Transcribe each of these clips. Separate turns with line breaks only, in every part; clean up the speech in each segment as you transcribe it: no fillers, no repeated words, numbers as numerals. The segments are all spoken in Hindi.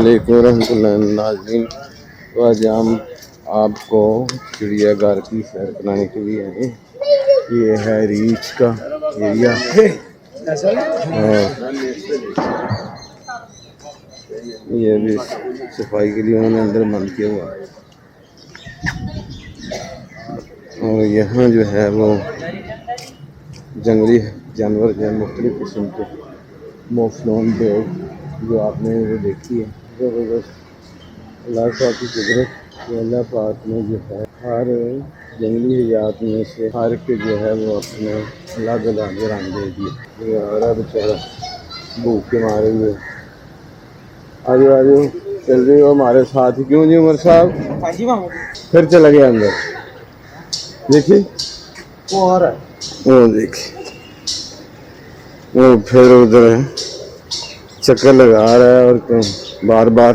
अस्सलामुअलैकुम रहमतुल्लाहि नाज़रीन। तो आज हम आपको चिड़ियाघर की सैर कराने के लिए आए। ये है रीच का एरिया और ये भी सफाई के लिए उन्होंने अंदर बंद किया हुआ है। और यहाँ जो है वो जंगली जानवर जो है मुख्तलिफ किस्म के मोफलोन बेग जो आपने वो देखी है। ज़बरदस्त अल्लाह पाक की कुदरत कि अल्लाह पाक ने जो है हर जंगली हयात में से हर के जो है वो अपने अलग अलग रंग दे दिए। हरा बेचारा भूख के मारे हुए आज चल रही हो हमारे साथ ही। क्यों जी उमर साहब? फिर चला गया अंदर। देखिए वो देखिए वो फिर उधर चक्कर लगा रहा है और बार बार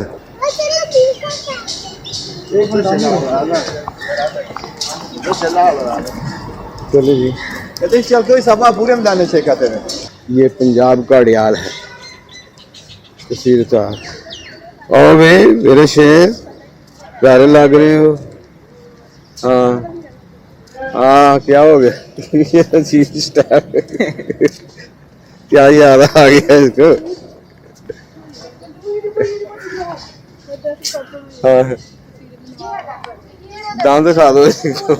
चलो जी पूरे मैदान से कहते हैं। ये पंजाब का अड़ियाल है तहसील उतार। और भाई मेरे शेर प्यारे लग रहे हो। हाँ हाँ क्या हो गया? ये अजीब स्टाइल क्या याद आ गया इसको? हाँ दांत दिखा दो इसको।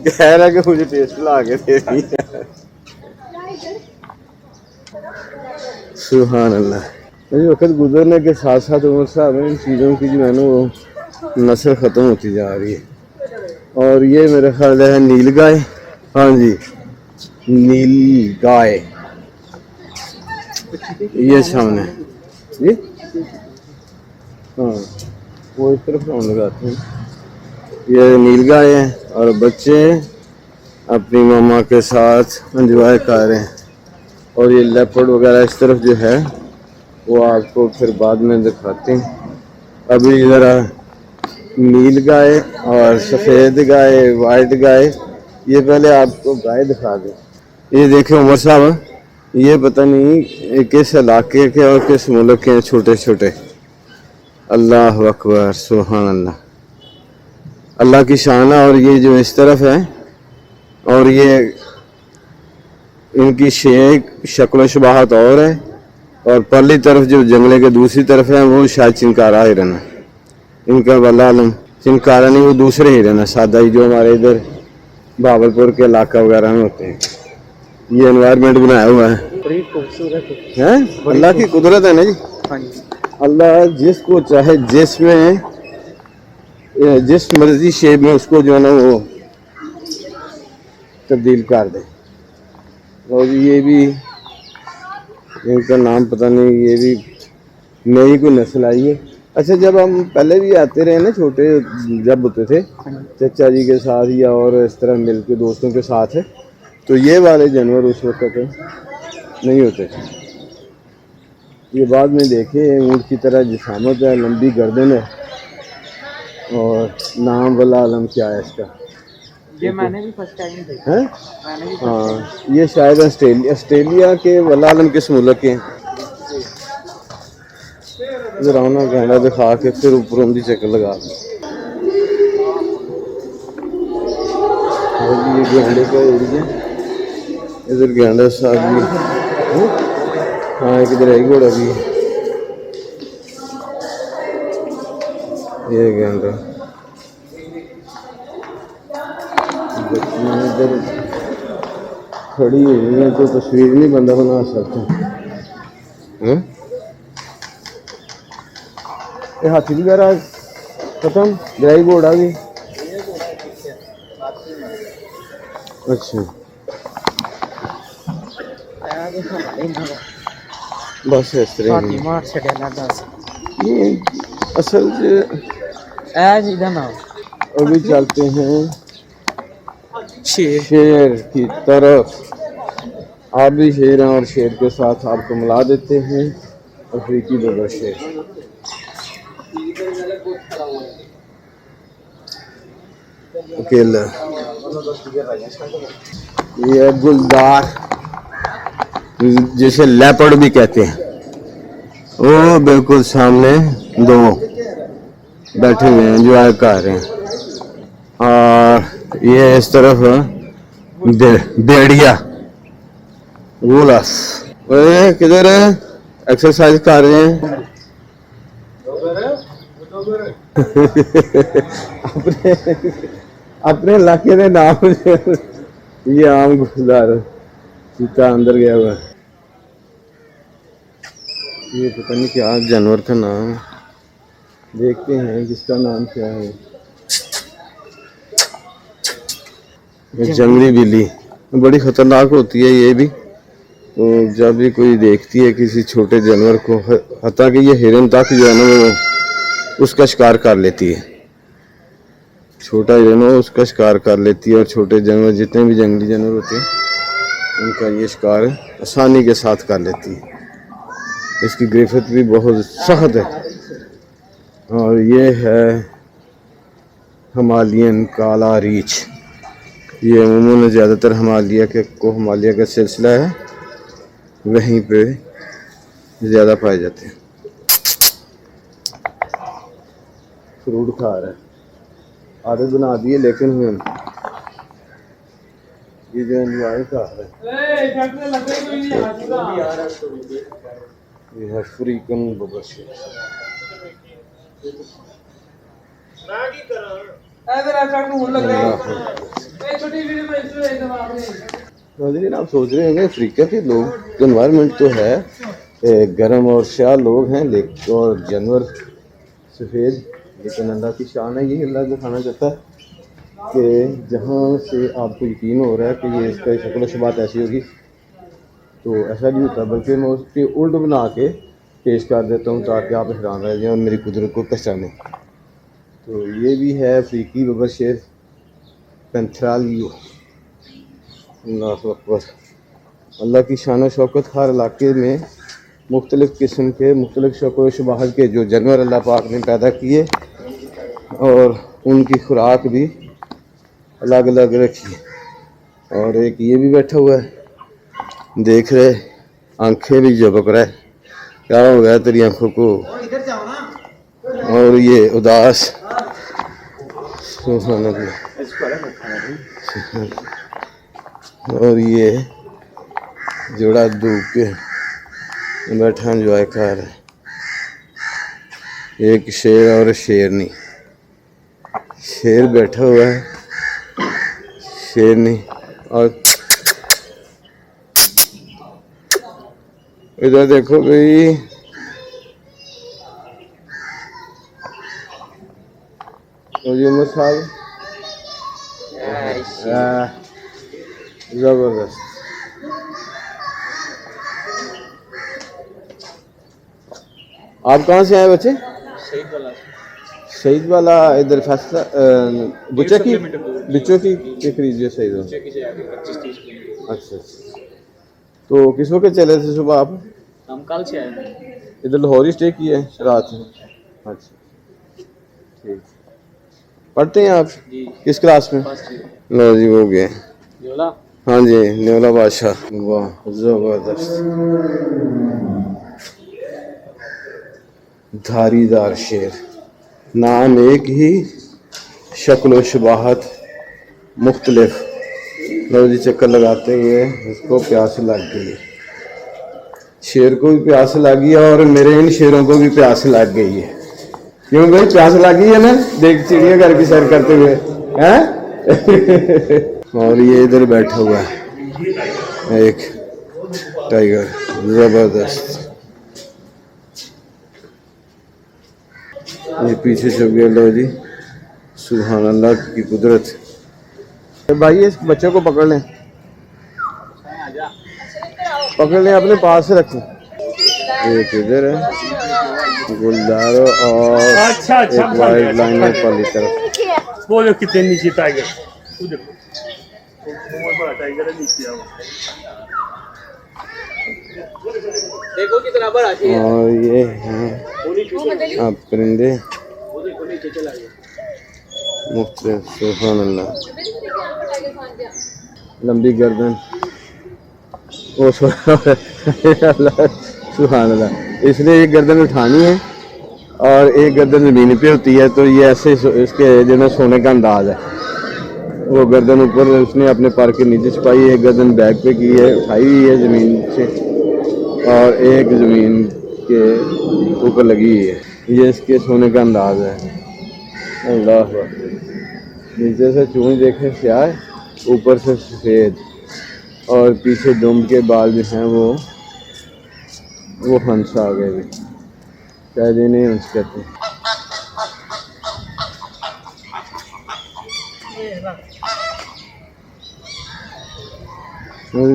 कह रहा है कि मुझे टेस्ट ला के दे दी। सुभान अल्लाह। वक्त गुजरने के साथ साथ उमर साहब इन चीज़ों की जो है ना वो नस्ल ख़त्म होती जा रही है। और ये मेरा ख्याल है नील गाय। हाँ जी नील गाय ये सामने ये हाँ वो इस तरफ राउंड लगाते हैं। ये नील गाय है और बच्चे अपनी मामा के साथ एंजॉय कर रहे हैं। और ये लेपर्ड वगैरह इस तरफ जो है वो आपको फिर बाद में दिखाते हैं। अभी ज़रा नील गाय और सफ़ेद गाय वाइट गाय ये पहले आपको गाय दिखा दें। ये देखें उमर साहब ये पता नहीं किस इलाके के और किस मुल्क के छोटे छोटे। अल्लाह अकबर सुभान अल्लाह अल्लाह की शान है। और ये जो इस तरफ है और ये इनकी शक्ल शबाहत और है। और परली तरफ जो जंगले के दूसरी तरफ है वो शायद चिनकारा हिरन है। इनका वल्लाह आलम चिनकारा नहीं वो दूसरे हिरन है सादा ही जो हमारे इधर भावलपुर के इलाका वगैरह में होते हैं। ये एनवायरनमेंट बनाया हुआ है अल्लाह की कुदरत है ना जी। अल्लाह जिसको चाहे जिसमें जिस मर्जी शेप में उसको जो है ना वो तब्दील कर दे। और ये भी इनका नाम पता नहीं ये भी नई कोई नस्ल आई है। अच्छा जब हम पहले भी आते रहे ना छोटे जब होते थे चचा जी के साथ या और इस तरह मिल के दोस्तों के साथ है तो ये वाले जानवर उस वक्त नहीं होते। ये बाद में देखे ऊँट की तरह जिसामत है लंबी गर्दन है। और नाम वल्लाह आलम क्या है इसका?
ये मैंने भी फर्स्ट टाइम देखा
है।
मैंने भी
हाँ ये शायद ऑस्ट्रेलिया के वल्लाह आलम किस मुल्क के रौना गैंडा दिखा के फिर ऊपर उनकी चक्कर लगा दें। ये गैंडे का एरिया इधर गैंडा साहब भी। हाँ एक इधर है घोड़ा भी ये गैंडा इधर खड़ी हुई है तो तस्वीर नहीं बंदा बना सकता है। ये हाथी वगैरह खत्म ड्राई घोड़ा भी। अच्छा बस इस तरह ये असल अभी चलते हैं शेर की तरफ। आप भी शेर हैं और शेर के साथ आपको मिला देते हैं अफ्रीकी बबर शेर। अकेला ये गुलदार जिसे लेपर्ड भी कहते हैं। वो बिल्कुल सामने दो बैठे हुए हैं, एंजॉय कर रहे हैं। और ये इस तरफ भेड़िया गोलास, किधर है, एक्सरसाइज कर रहे हैं। अपने अपने इलाके के नाम ये आम गुलजार चीता अंदर गया हुआ है। ये पता नहीं क्या जानवर का नाम है, देखते हैं किसका नाम क्या है। ये जंगली बिल्ली बड़ी खतरनाक होती है ये भी। तो जब भी कोई देखती है किसी छोटे जानवर को, हत्ता कि ये हिरन तक जो है ना वो उसका शिकार कर लेती है। छोटा हिरन हो उसका शिकार कर लेती है, और छोटे जानवर जितने भी जंगली जानवर होते हैं उनका ये शिकार आसानी के साथ कर लेती है। इसकी गिरफ्त भी बहुत सख्त है। और ये है हिमालयन काला रीछ। ये अमूमन ज़्यादातर हिमालय का सिलसिला है, वहीं पे ज़्यादा पाए जाते हैं। फ्रूट खा रहा है, आदत बना दिए, लेकिन ये जो एंजॉय कर रहा है। ये है अफ्रीकन बबरशेर। आप सोच रहे होंगे अफ्रीका के लोग एनवायरनमेंट तो है गर्म और शाह लोग हैं, लेकिन और जानवर सफ़ेद, लेकिन अल्लाह की शान है। यही अल्लाह दिखाना चाहता है कि जहाँ से आपको यकीन हो रहा है कि ये इसका शक्ल शबात ऐसी होगी, तो ऐसा नहीं होता, बल्कि मैं उसके उल्ट बना के पेश कर देता हूँ ताकि आप हैरान रह जाएं और मेरी कुदरत को पहचानें। तो ये भी है अफ्रीकी बबरशेर पेंथरालियो। अल्लाह अकबर। अल्लाह की शान शौकत। हर इलाके में मुख्तलिफ़ किस्म के मुख्तलिफ़ शक्ल शबाहत के जो जानवर अल्लाह पाक ने पैदा किए, और उनकी खुराक भी अलग अलग रखी है। और एक ये भी बैठा हुआ है, देख रहे, आंखें भी झपक रहा है, क्या हो गया तेरी आंखों को। और ये उदास, सुभान अल्लाह। और ये जोड़ा धूप के बैठा एंजॉय कर रहा है। एक शेर और शेरनी, शेर बैठा हुआ है, शेरनी। और इधर देखो भाई, उमर साहब जबरदस्त। आप कहाँ से आए बच्चे? शहीद वाला इधर फैसला बुच्चा की बिच्चों की करीब है शहीद वाला। अच्छा, तो किस वक्त चले थे सुबह आप?
हम कल से आए,
इधर लाहौर ही स्टे किए रात में। अच्छा ठीक। पढ़ते हैं आप? किस क्लास में? लो जी, हो गए। हाँ जी, न्योला बादशाह। वाह जबरदस्त। धारीदार शेर, नाम एक ही, शक्ल शबाहत मुख्तलिफ। लो जी, चक्कर लगाते हुए इसको प्यास लग गई, शेर को भी प्यास लगी और मेरे इन शेरों को भी प्यास लग गई है। क्यों भाई, प्यास लगी है ना, देख चिड़ियाघर की सैर करते हुए हैं। और ये इधर बैठा हुआ है एक टाइगर, जबरदस्त। ये पीछे छुप गया। लो जी, सुभान अल्लाह की कुदरत। भाई इस बच्चे को पकड़ लें, पकड़ लें, अपने पास से रखें। एक इधर है गुलदारो और एक वाइल्ड लाइनर वाली तरफ।
वो जो कितने नीचे टाइगर, वो देखो बहुत बड़ा टाइगर है नीचे।
देखो कितना बड़ा है।
और ये हैं आप परिंदे मुख्तलिफ। सुभान अल्लाह, लंबी गर्दन, वो अल्लाह सुभान अल्लाह। इसलिए एक गर्दन उठानी है और एक गर्दन ज़मीन पे होती है, तो ये ऐसे इसके जो ना सोने का अंदाज है। वो गर्दन ऊपर उसने अपने पर के नीचे छुपाई है, एक गर्दन बैक पे की है, उठाई हुई है ज़मीन से, और एक ज़मीन के ऊपर लगी हुई है। ये इसके सोने का अंदाज है। अल्लाह अकबर। नीचे से चूंज देखें स्याह, ऊपर से सफ़ेद, और पीछे दुम्ब के बाल जो हैं वो हंस आ गए भी, शायद इन्हें हंस कहते हैं।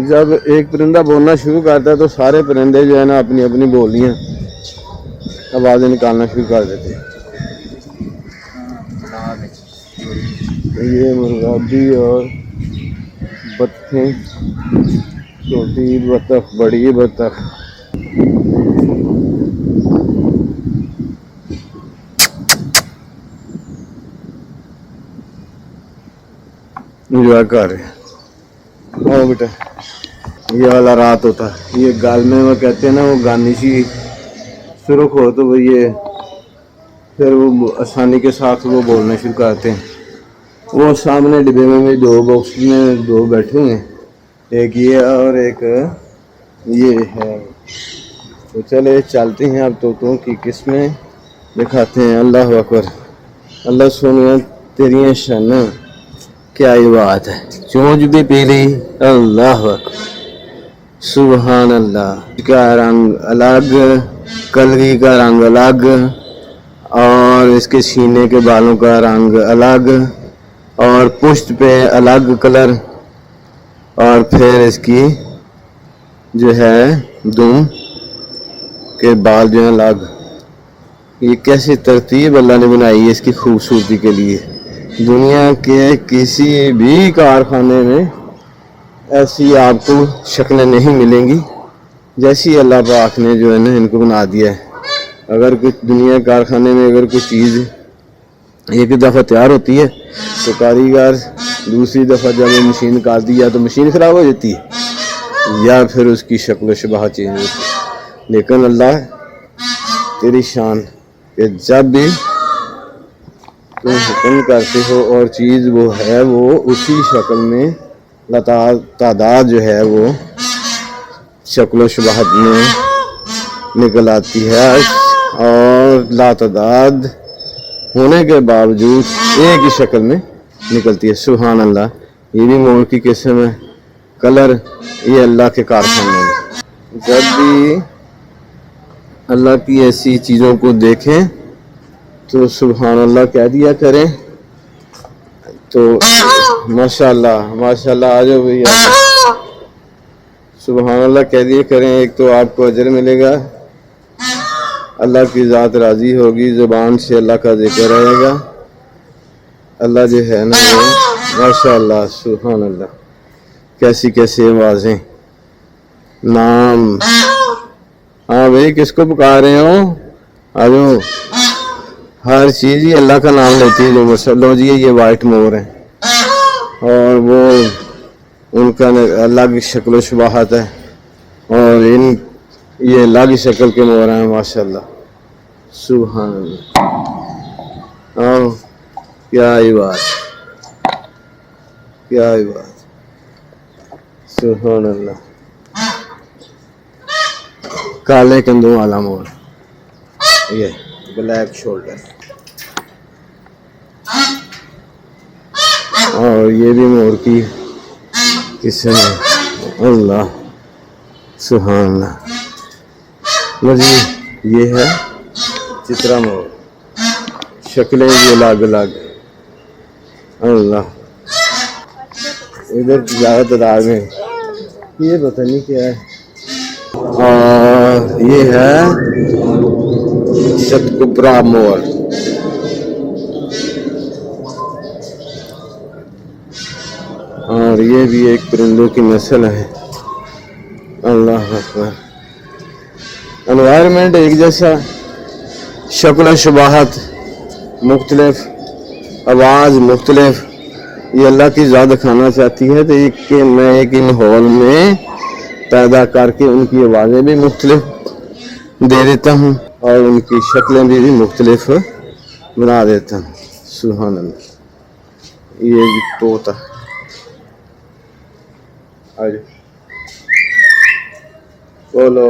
जब एक परिंदा बोलना शुरू करता है तो सारे परिंदे जो है ना अपनी अपनी बोलियां आवाज़ें निकालना शुरू कर देते हैं। ये मुर्गाबी और बत्तें, छोटी बतख, बड़ी बतख, इंजॉय कर रहे हैं। ओ बेटा, ये वाला रात होता है, ये गाल में वो कहते हैं ना, वो गानी सी सुर्ख हो तो वो ये फिर वो आसानी के साथ वो बोलना शुरू करते हैं। वो सामने डिब्बे में भी दो बॉक्स में दो बैठे हुए हैं, एक ये और एक ये है। तो चले चलते हैं अब तोतों की किस्में दिखाते हैं। अल्लाह अकबर, अल्लाह सोनिया तेरी शाना, क्या ही बात है। चोंच भी पीली, अल्लाह अकबर, सुभान अल्लाह। का रंग अलग, कलगी का रंग अलग, और इसके सीने के बालों का रंग अलग, और पुष्ट पे अलग कलर, और फिर इसकी जो है दुम के बाल जो है अलग। ये कैसी तरतीब अल्लाह ने बनाई है इसकी खूबसूरती के लिए। दुनिया के किसी भी कारखाने में ऐसी आपको शक्लें नहीं मिलेंगी जैसी अल्लाह पाक ने जो है ना इनको बना दिया है। अगर कुछ दुनिया कारखाने में अगर कोई चीज़ एक दफ़ा तैयार होती है तो कारीगर दूसरी दफ़ा जब वो मशीन निकालती है तो मशीन ख़राब हो जाती है या फिर उसकी शक्ल शबाह चेंज होती है। लेकिन अल्लाह तेरी शान कि जब भी तुम हुक्म करते हो और चीज़ वो है वो उसी शक्ल में तादाद जो है वो शक्ल शबाहत में निकल आती है, और लातादाद होने के बावजूद एक ही शक्ल में निकलती है। सुभान अल्लाह। ये भी मोर की किस्म है, कलर ये अल्लाह के कारखाने में। जब भी अल्लाह की ऐसी चीज़ों को देखें तो सुभान अल्लाह कह दिया करें। तो माशाल्लाह माशाल्लाह, आ जाओ भैया, सुभान अल्लाह कह दिया करें। एक तो आपको अजर मिलेगा, अल्लाह की ज़ात राज़ी होगी, ज़ुबान से अल्लाह का जिक्र रहेगा। अल्लाह जो है ना वो माशाल्लाह सुभान अल्लाह, कैसी कैसी आवाज़ें, नाम। हाँ भाई, किसको पुकार रहे हो? आ जाओ। हर चीज़ ही अल्लाह का नाम लेती है। जो मसलो जी ये वाइट मोर है और वो उनका अलग शक्ल शबाहत है, और ये अलग शक्ल के मोर हैं माशाल्लाह सुभान अल्लाह। हाँ, क्या ही बात, क्या ही बात, सुभान अल्लाह। काले कंधों वाला मोर, ये ब्लैक शोल्डर, और ये भी मोर की किस्म है। अल्लाह सुभान अल्लाह। मज़ीद ये है चित्रा मोर, शक्लें भी अलग अलग। अल्लाह, इधर ज़्यादा तादाद में ये पता नहीं क्या है। और ये है शतकुपरा मोर, और ये भी एक परिंदों की नस्ल है। अल्लाह अकबर। एनवायरनमेंट एक जैसा, शक्ल शबाहत मुख्तलिफ, आवाज़ मुख्तलिफ। ये अल्लाह की ज़ात दिखाना चाहती है तो मैं एक माहौल में पैदा करके उनकी आवाज़ें भी मुख्तलिफ दे देता हूँ और उनकी शक्लें भी मुख्तलिफ बना देता हूँ। सुभान अल्लाह। ये जी तोता, आज बोलो।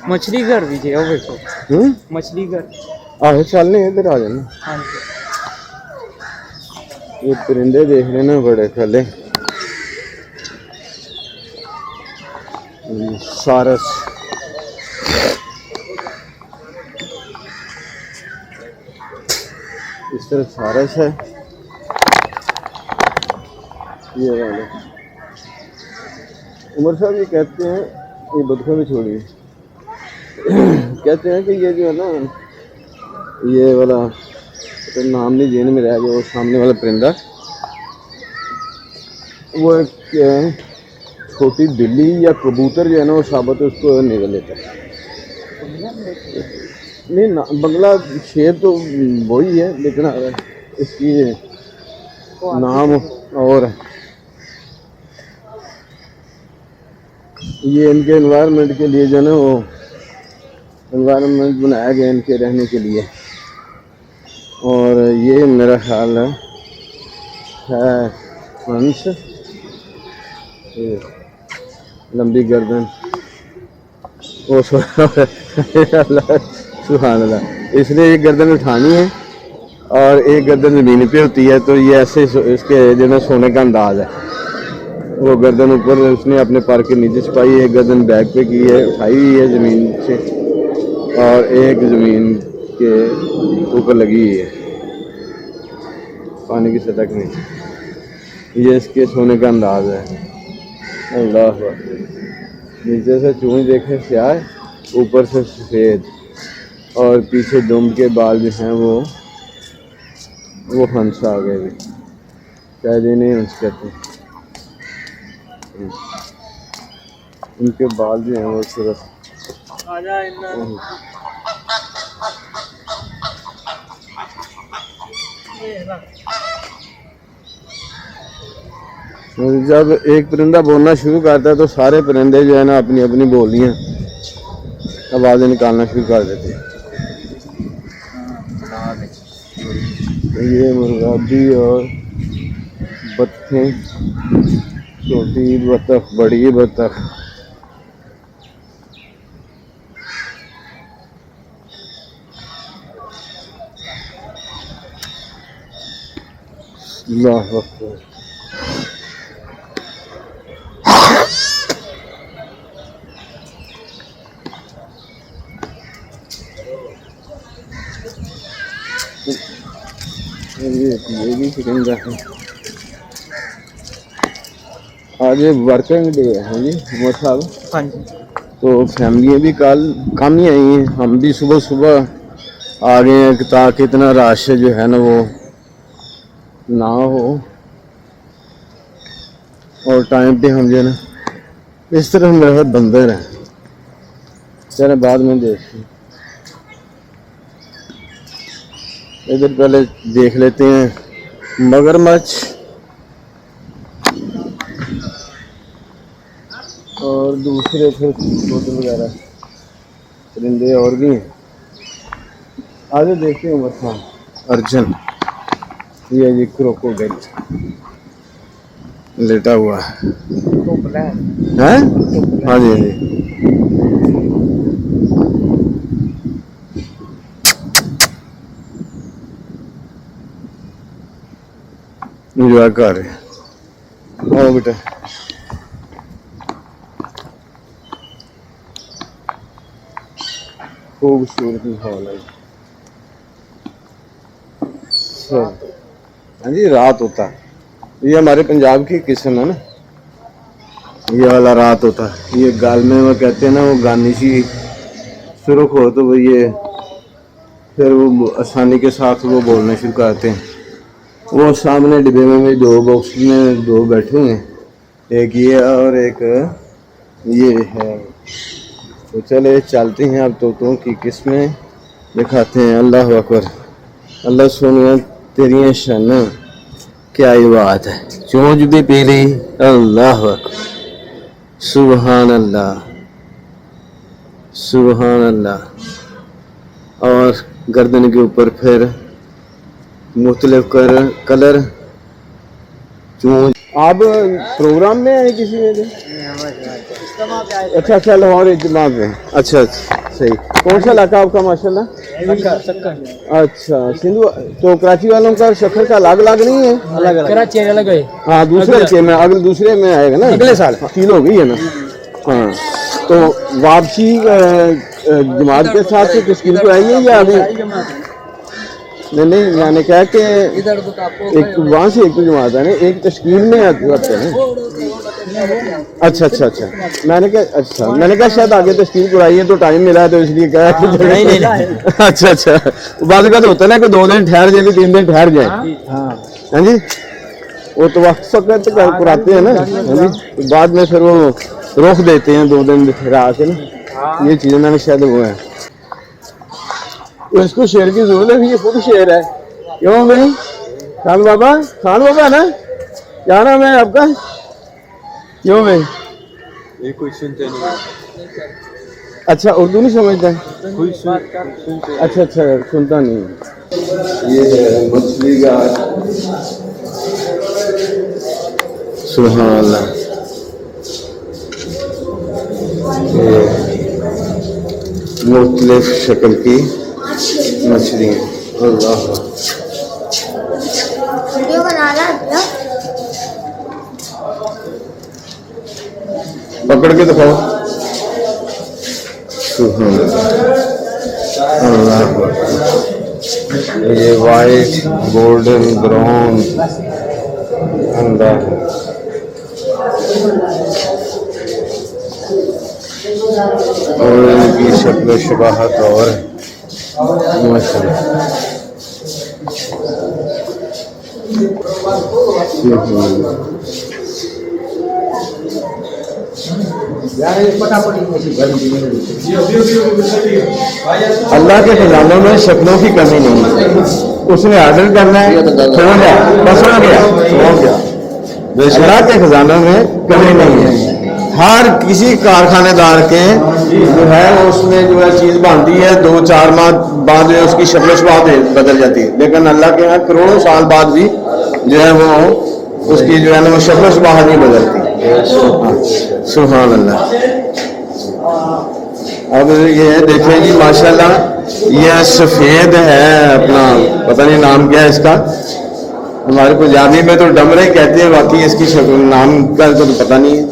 मछली घर दीजिए, वो देखो मछली घर।
आहो चलने इधर आ जाना।
हाँ जी।
ये परिंदे देख लेना बड़े पहले। सारस, इस तरह सारस है। ये वाले उमर साहब ये कहते हैं, ये बतखों भी छोड़िए, कहते हैं कि ये जो है ना, ये वाला तो नाम नहीं जेन में रह गया, वो सामने वाला परिंदा, वो एक छोटी बिल्ली या कबूतर जो है ना, वो साबत उसको निगल लेता है। नहीं ना, बंगला शेर तो वही है, लेकिन इसकी नाम और है। ये इनके एनवायरनमेंट के लिए जो है ना, वो एनवायरनमेंट बनाया गया इनके रहने के लिए। और ये मेरा ख्याल है हंस, लंबी गर्दन, वो सुभान अल्लाह। इसलिए ये गर्दन उठानी है और एक गर्दन ज़मीन पे होती है, तो ये ऐसे इसके जो ना सोने का अंदाज है। वो गर्दन ऊपर उसने अपने पर के नीचे छुपाई, एक गर्दन बैक पे की है, उठाई हुई है ज़मीन से, और एक ज़मीन के ऊपर लगी हुई है पानी की सतह में। ये इसके सोने का अंदाज है। अल्लाह अकबर। नीचे से चूंज देखें स्याह, ऊपर से सफ़ेद, और पीछे दुम के बाल जो हैं वो हंस आ गए भी, शायद इन्हें हंस कहते हैं। उनके बाल जो हैं वो सिर्फ जब एक परिंदा बोलना शुरू करता है तो सारे परिंदे जो है ना अपनी अपनी बोलियां आवाज़ें निकालना शुरू कर देते हैं। ये मुर्गाबी और बत्तखें, छोटी बतख, बड़ी बतख, अल्लाह अकबर। ये भी परिंदा है। आज वर्किंग डे है जी उमर साहब।
हाँ जी।
तो फैमिली भी कम ही आई हैं, हम भी सुबह सुबह आ गए हैं ताकि इतना रश जो है ना वो ना हो, और टाइम पे हम जो है ना इस तरह मेरे साथ बंदर हैं। चले बाद में देखते हैं, इधर पहले देख लेते हैं मगरमच्छ और दूसरे फिर बोतल वगैरह परिंदे और भी हैं। आगे देखते हैं बस। हाँ, अर्जुन, ये जी क्रोकोडाइल लेटा हुआ है। हाँ जी, हाँ जी। इंजॉय कर रहे हैं। आओ बेटा, खूबसूरत माहौल है। हाँ जी, रात होता है। ये हमारे पंजाब की किस्म है ना, ये वाला रात होता है। ये गाल में वो कहते हैं ना, वो गानी सी सुर्ख हो तो वो ये फिर वो आसानी के साथ वो बोलना शुरू करते हैं। वो सामने डिब्बे में दो बॉक्स में दो बैठे हुए हैं, एक ये और एक ये है। तो चले चलते हैं अब तोतों की किस्में दिखाते हैं। अल्लाह अकबर। अल्लाह सोनिया तेरियां शाना, क्या ही बात है। चोंच भी पीली, अल्लाह अकबर, सुबहान अल्लाह, सुबहान अल्लाह। और गर्दन के ऊपर फिर मुख्तलिफ कलर चोंच। आप प्रोग्राम में आए किसी में से? अच्छा अच्छा, लाहौर इज्तिमा में। अच्छा अच्छा, सही। कौन सा इलाका आपका माशाल्लाह? अच्छा, सिंधु। तो कराची वालों का शक्कर का अलग अलग नहीं है? अलग अलग, कराची अलग है। हाँ, दूसरे के में अगले दूसरे में आएगा ना, अगले साल 3 हो गई है ना। हाँ, तो वापसी जमात के साथ से तस्कीर को आएंगे या अभी? नहीं नहीं, मैंने कहा कि एक वहाँ से एक तो जमात है ना, एक तस्कीर में आते हैं। अच्छा अच्छा अच्छा, मैंने कहा शायद आगे तस्कीर कराई है तो टाइम मिला है तो इसलिए कहा कि नहीं नहीं नहीं। अच्छा अच्छा, बाद का तो होता है ना कि 2 दिन ठहर जाए, 3 दिन ठहर जाए। हाँ जी, वो तो वक्त वक्त कराते हैं ना। हाँ जी, तो बाद में फिर वो रोक देते हैं 2 दिन ठहरा के ना। ये चीज़ मैंने शायद वो है, तो इसको शेर की जरूरत है, ये खुद शेर है। क्यों भाई? खान बाबा ना, क्या नाम है आपका? क्यों भाई?
ये कोई सुनते नहीं।
अच्छा, उर्दू नहीं समझता है?
कोई सुनते।
अच्छा अच्छा, सुनता नहीं। ये है मछली का, सुभान अल्लाह। ये मुख्तलिफ शक्ल की मछली, अल्लाह।
वीडियो बना रहा है।
पकड़ के दिखाओ। सुभान अल्लाह, ये वाइट, गोल्डन, ब्राउन अंडा है। और इनकी शक्ल शबाहत और माशाअल्लाह। अल्लाह के खजानों में शक्लों की कमी नहीं है। उसने ऑर्डर करना है, हो गया, बस हो गया, हो गया। अल्लाह के खजानों में कमी नहीं है। हर किसी कारखानेदार के जो है उसमें जो है चीज बनती है, 2-4 माह बाद जो है उसकी शक्ल शबाहत बदल जाती है, लेकिन अल्लाह के यहाँ करोड़ों साल बाद भी जो है वो उसकी जो है ना वो शक्ल शबाहत नहीं बदलती। सुभान अल्लाह। अब ये देखें जी माशाल्लाह, यह सफेद है अपना, पता नहीं नाम क्या है इसका, हमारे पंजाबी में तो डमरे कहते हैं, बाकी इसकी नाम का तो पता नहीं है।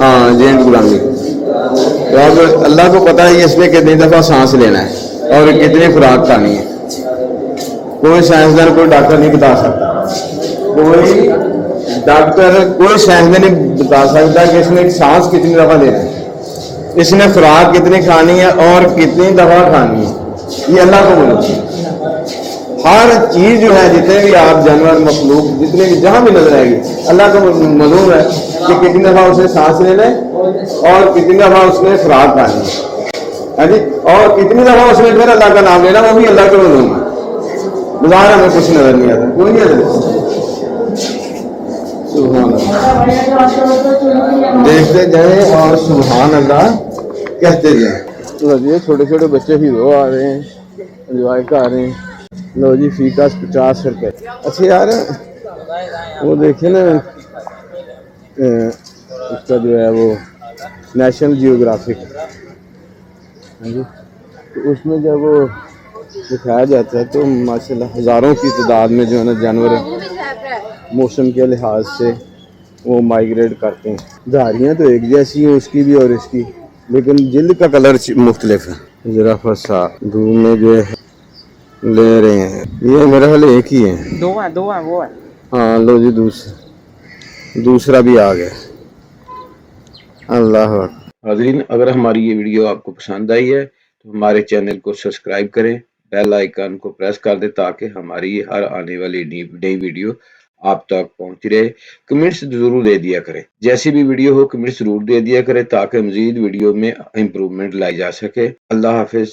हाँ, जेंट गुलामी। तो अब अल्लाह को पता है इसने कितनी दफा सांस लेना है और कितनी खुराक खानी है। कोई साइंसदान, कोई डॉक्टर नहीं बता सकता, कोई साइंसदान नहीं बता सकता कि इसने सांस कितनी दफा लेना है, इसने खुराक कितनी खानी है और कितनी दफा खानी है। ये अल्लाह को बोलो। हर चीज जो है, जितने भी आप जानवर, मखलूक, जितने भी जहां भी नजर आएगी, अल्लाह को मालूम है कि कितनी दफा उसने सांस लेना है और कितनी दफा उसने खुराक खानी है जी, और कितनी दफा उसने फिर अल्लाह का नाम लेना, वो भी अल्लाह को मालूम है। बाजार हमें कुछ नजर नहीं आता, क्यों नहीं आता? सुभान अल्लाह, देखते जाए और सुभान अल्लाह कहते जाए। तो ये छोटे छोटे बच्चे भी वो आ रहे हैं, एंजॉय कर रहे हैं। लो जी, फी का 50 रुपये। अच्छा यार, वो देखे ना उसका जो है वो नेशनल जियोग्राफिक, हाँ जी, तो उसमें जब वो दिखाया जाता है तो माशाल्लाह हज़ारों की तादाद में जो है ना जानवर मौसम के लिहाज से वो माइग्रेट करते हैं। धारियाँ तो एक जैसी हैं उसकी भी और इसकी, लेकिन जिल्द का कलर मुख्तलिफ है। ज़राफ़ा सा धूप में जो है ले रहे हैं, ये मेरा ख्याल एक ही है।
दो है वो है।
हाँ लो जी, दूसरा भी आ गया। अल्लाह हाज़रीन, अगर हमारी ये वीडियो आपको पसंद आई है तो हमारे चैनल को सब्सक्राइब करें, बेल आइकन को प्रेस कर दें ताकि हमारी हर आने वाली नई वीडियो आप तक पहुंच रहे। कमेंट्स जरूर दे दिया करें, जैसी भी वीडियो हो कमेंट्स जरूर दे दिया करें ताकि मजीद वीडियो में इम्प्रूवमेंट लाई जा सके। अल्लाह हाफिज।